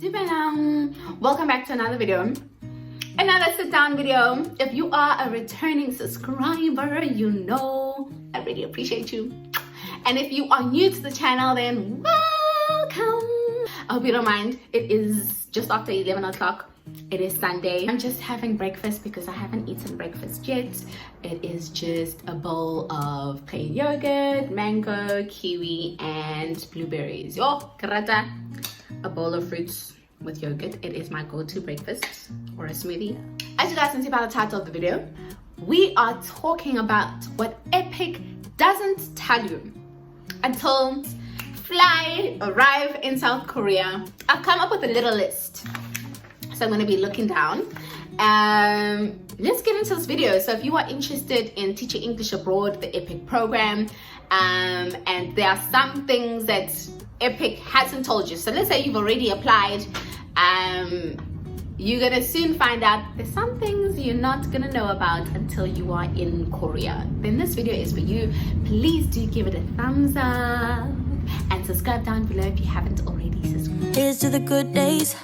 Welcome back to another video. Another sit down video. If you are a returning subscriber, you know I really appreciate you. And if you are new to the channel, then welcome. I hope you don't mind. It is just after 11 o'clock. It is Sunday. I'm just having breakfast because I haven't eaten breakfast yet. It is just a bowl of plain yogurt, mango, kiwi, and blueberries. Yo, karata. A bowl of fruits with yogurt. It is my go-to breakfast or a smoothie. As you guys can see by the title of the video, we are talking about what EPIK doesn't tell you until arrive in South Korea. I've come up with a little list, so I'm going to be looking down. Let's get into this video. So if you are interested in teaching English abroad, the EPIK program, and there are some things that EPIK hasn't told you. So let's say you've already applied, you're gonna soon find out there's some things you're not gonna know about until you are in Korea. Then this video is for you. Please do give it a thumbs up and subscribe down below if you haven't already subscribed. Here's to the good days,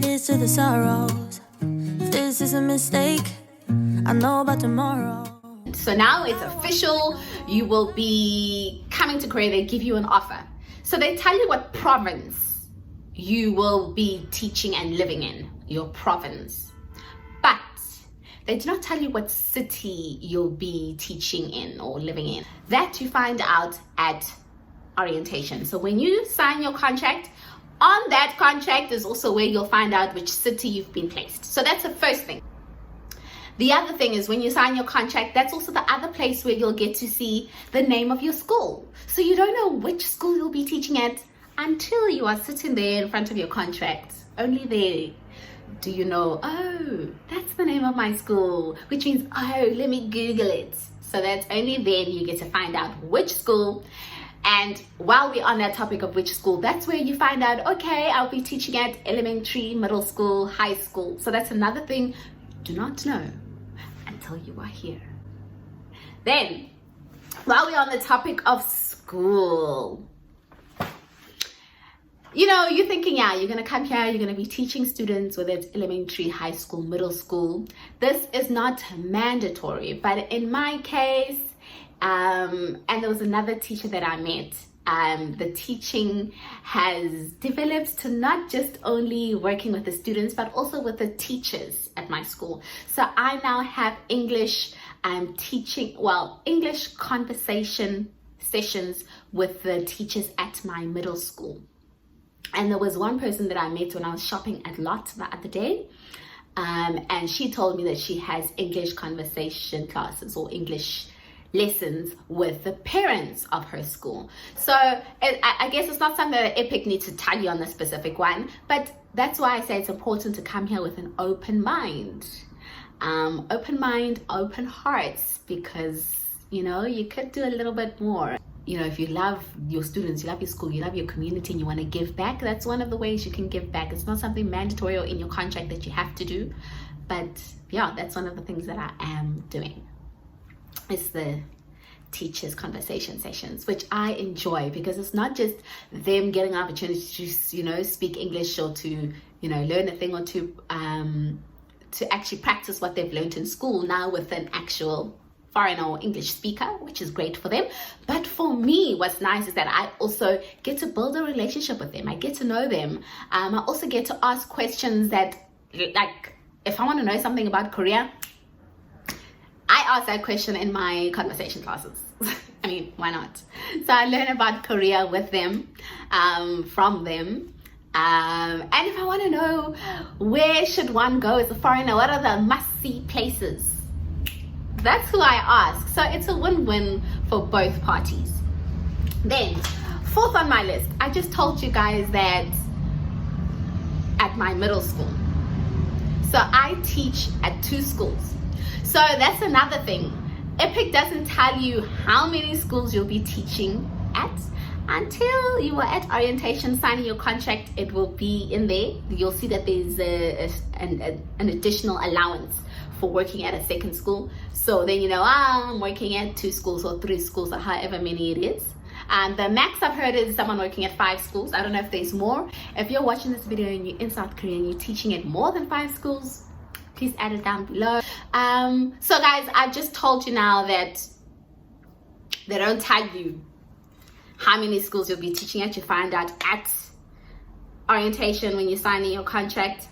here's to the sorrows. If this is a mistake, I know about tomorrow. So now it's official. You will be coming to Korea. They give you an offer. So they tell you what province you will be teaching and living in, your province. But they do not tell you what city you'll be teaching in or living in. That you find out at orientation. So when you sign your contract, on that contract is also where you'll find out which city you've been placed. So that's the first thing. The other thing is when you sign your contract, that's also the other place where you'll get to see the name of your school. So you don't know which school you'll be teaching at until you are sitting there in front of your contract. Only there do you know, oh, that's the name of my school, which means, oh, let me Google it. So that's only then you get to find out which school. And while we're on that topic of which school, that's where you find out, okay, I'll be teaching at elementary, middle school, high school. So that's another thing you do not know until you are here. Then, while we're on the topic of school, you know, you're thinking, yeah, you're going to come here, you're going to be teaching students, whether it's elementary, high school, middle school. This is not mandatory, but in my case, and there was another teacher that I met, the teaching has developed to not just only working with the students, but also with the teachers at my school. So I now have English English conversation sessions with the teachers at my middle school. And there was one person that I met when I was shopping at Lot the other day. And she told me that she has English conversation classes or English lessons with the parents of her school. So I guess it's not something that EPIK needs to tell you on the specific one, but that's why I say it's important to come here with an open mind. Open mind, open hearts, because, you know, you could do a little bit more. You know, if you love your students, you love your school, you love your community, and you want to give back, that's one of the ways you can give back. It's not something mandatory or in your contract that you have to do, but yeah, that's one of the things that I am doing. It's the teachers' conversation sessions, which I enjoy because it's not just them getting an opportunity to, you know, speak English or to, you know, learn a thing or two, to actually practice what they've learned in school now with an actual foreign or English speaker, which is great for them. But for me, what's nice is that I also get to build a relationship with them. I get to know them. I also get to ask questions that, like, if I want to know something about Korea, I ask that question in my conversation classes. I mean, why not? So I learn about Korea with them, from them. And if I want to know where should one go as a foreigner, what are the must-see places, that's who I ask. So it's a win-win for both parties. Then, fourth on my list, I just told you guys that at my middle school. So I teach at 2 schools. So that's another thing. EPIK doesn't tell you how many schools you'll be teaching at until you are at orientation signing your contract. It will be in there. You'll see that there's an additional allowance for working at a second school. So then you know, I'm working at 2 schools or 3 schools or however many it is. The max I've heard is someone working at 5 schools. I don't know if there's more. If you're watching this video and you're in South Korea and you're teaching at more than 5 schools, please add it down below. So guys, I've just told you now that they don't tell you how many schools you'll be teaching at. You find out at orientation when you're signing your contract.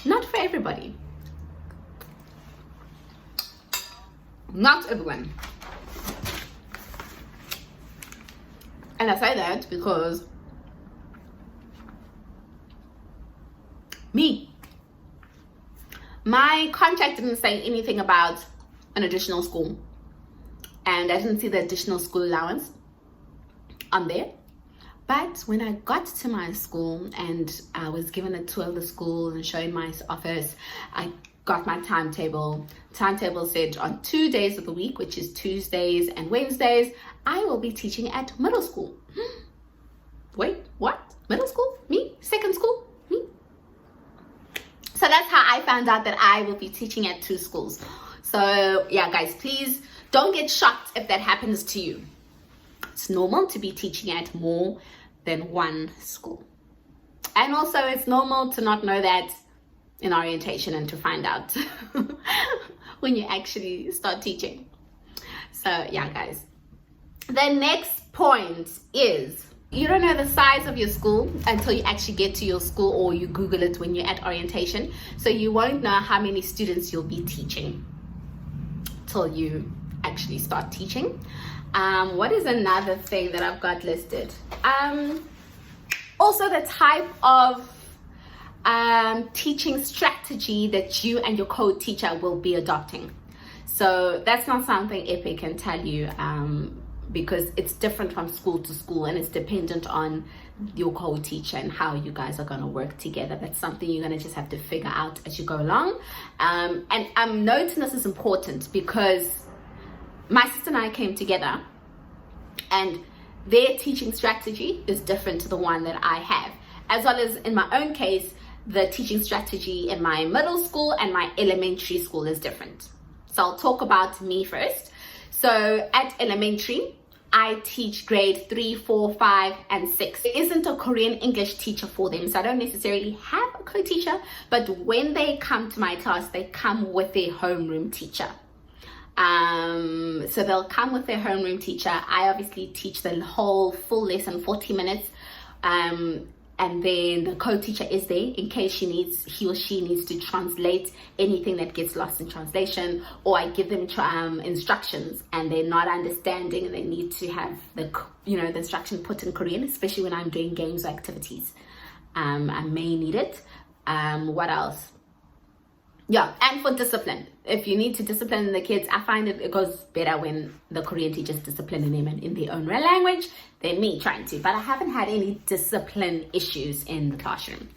Not for everybody. Not everyone. And I say that because my contract didn't say anything about an additional school, and I didn't see the additional school allowance on there. But when I got to my school and I was given a tour of the school and showing my office, I got my timetable. Timetable said on 2 days of the week, which is Tuesdays and Wednesdays, I will be teaching at middle school. Wait, what? Middle school? Me? Second school? Me? So that's how I found out that I will be teaching at 2 schools. So yeah, guys, please don't get shocked if that happens to you. It's normal to be teaching at more than 1 school. And also it's normal to not know that in orientation and to find out when you actually start teaching. So yeah, guys. The next point is you don't know the size of your school until you actually get to your school, or you Google it when you're at orientation. So you won't know how many students you'll be teaching till you actually start teaching. What is another thing that I've got listed? Also the type of teaching strategy that you and your co-teacher will be adopting. So that's not something EPIK can tell you, because it's different from school to school and it's dependent on your co-teacher and how you guys are going to work together. That's something you're going to just have to figure out as you go along. And I'm noting this is important because my sister and I came together and their teaching strategy is different to the one that I have, as well as in my own case, the teaching strategy in my middle school and my elementary school is different. So I'll talk about me first. So at elementary, I teach grade 3, 4, 5, and 6. There isn't a Korean English teacher for them, so I don't necessarily have a co-teacher, but when they come to my class, they come with their homeroom teacher. So they'll come with their homeroom teacher. I obviously teach the whole full lesson, 40 minutes. And then the co-teacher is there in case he or she needs to translate anything that gets lost in translation, or I give them instructions and they're not understanding and they need to have the instruction put in Korean, especially when I'm doing games or activities. I may need it. What else? Yeah, and for discipline. If you need to discipline the kids, I find it goes better when the Korean teachers disciplining them in their own real language than me trying to. But I haven't had any discipline issues in the classroom.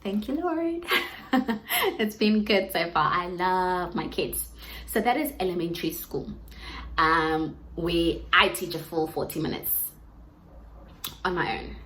Thank you, Lord. It's been good so far. I love my kids. So that is elementary school, where I teach a full 40 minutes on my own.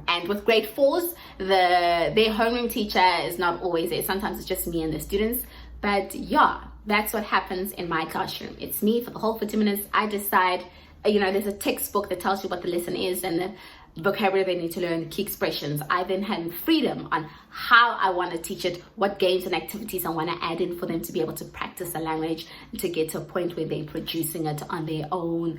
And with grade 4s, their homeroom teacher is not always there. Sometimes it's just me and the students. But yeah, that's what happens in my classroom. It's me for the whole 40 minutes. I decide, there's a textbook that tells you what the lesson is and the vocabulary they need to learn, the key expressions. I then have freedom on how I want to teach it, what games and activities I want to add in for them to be able to practice the language and to get to a point where they're producing it on their own.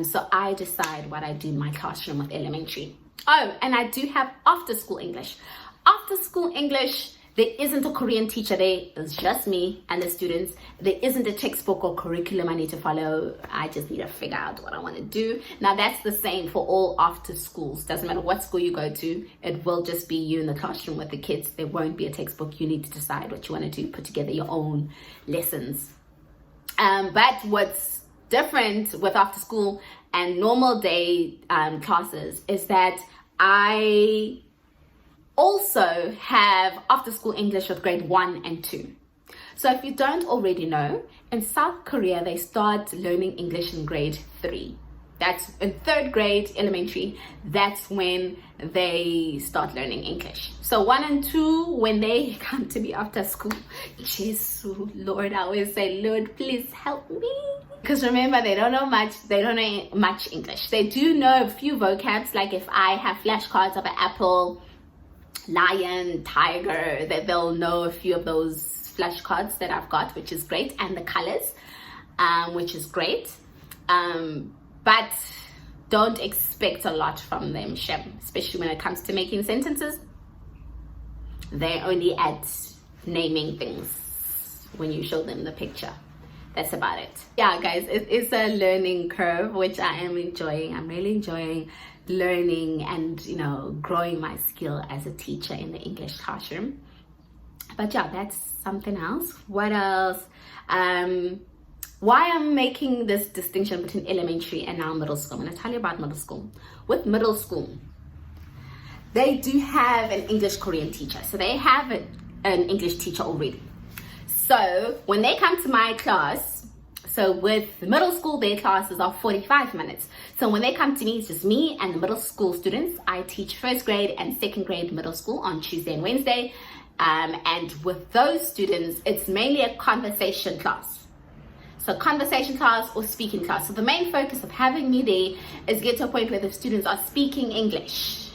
So I decide what I do in my classroom with elementary. Oh, and I do have after school English. After school English, there isn't a Korean teacher there. It's just me and the students. There isn't a textbook or curriculum I need to follow. I just need to figure out what I want to do. Now, that's the same for all after schools. Doesn't matter what school you go to. It will just be you in the classroom with the kids. There won't be a textbook. You need to decide what you want to do. Put together your own lessons. But what's different with after school and normal day classes is that I also have after school English with grade 1 and 2. So if you don't already know, in South Korea they start learning English in grade 3. That's in 3rd grade elementary. That's when they start learning English. So 1 and 2, when they come to me after school, Jesus, Lord, I always say, Lord, please help me. Because remember, they don't know much English. They do know a few vocabs, like if I have flashcards of an apple, lion, tiger, that they'll know a few of those flashcards that I've got, which is great, and the colors, which is great. But don't expect a lot from them, Shem, especially when it comes to making sentences. They're only at naming things when you show them the picture. That's about it. Yeah, guys, it's a learning curve, which I am enjoying. I'm really enjoying learning and, you know, growing my skill as a teacher in the English classroom. But yeah, that's something else. What else? Why I'm making this distinction between elementary and now middle school. I'm going to tell you about middle school. With middle school, they do have an English Korean teacher. So they have an English teacher already. So when they come to my class, so with middle school, their classes are 45 minutes. So when they come to me, it's just me and the middle school students. I teach 1st grade and 2nd grade middle school on Tuesday and Wednesday. And with those students, it's mainly a conversation class. So conversation class or speaking class. So the main focus of having me there is get to a point where the students are speaking English.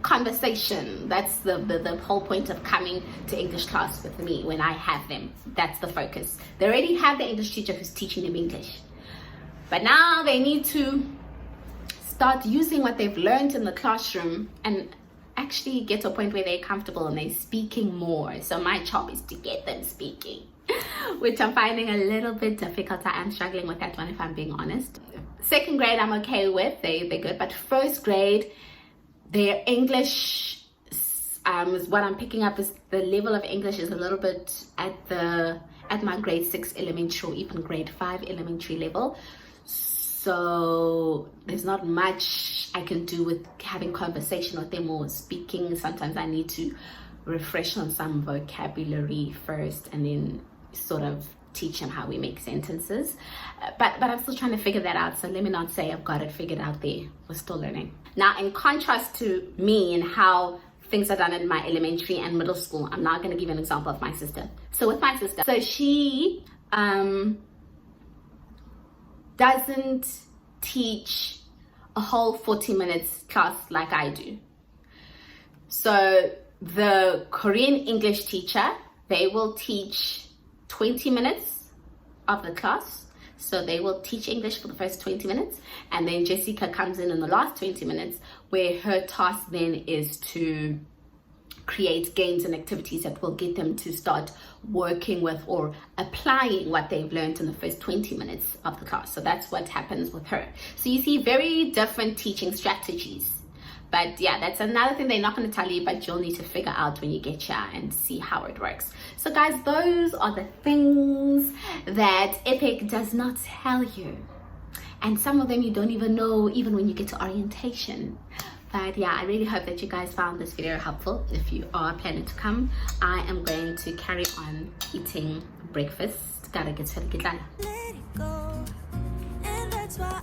Conversation. That's the whole point of coming to English class with me when I have them. That's the focus. They already have the English teacher who's teaching them English. But now they need to start using what they've learned in the classroom and actually get to a point where they're comfortable and they're speaking more. So my job is to get them speaking, which I'm finding a little bit difficult. I am struggling with that one, if I'm being honest. 2nd grade, I'm okay with. They're good. But 1st grade, their English, is what I'm picking up is the level of English is a little bit at my grade 6 elementary or even grade 5 elementary level. So there's not much I can do with having conversation with them or speaking. Sometimes I need to refresh on some vocabulary first and then sort of teach them how we make sentences. But I'm still trying to figure that out. So let me not say I've got it figured out there. We're still learning. Now, in contrast to me and how things are done in my elementary and middle school, I'm now going to give you an example of my sister. So with my sister, so she doesn't teach a whole 40 minutes class like I do. So the Korean English teacher, they will teach 20 minutes of the class. So they will teach English for the first 20 minutes. And then Jessica comes in the last 20 minutes, where her task then is to create games and activities that will get them to start working with or applying what they've learned in the first 20 minutes of the class. So that's what happens with her. So you see very different teaching strategies. But yeah, that's another thing they're not going to tell you, but you'll need to figure out when you get here and see how it works. So guys, those are the things that EPIK does not tell you. And some of them you don't even know even when you get to orientation. But yeah, I really hope that you guys found this video helpful. If you are planning to come, I am going to carry on eating breakfast. Gotta get to the Let it go, and that's why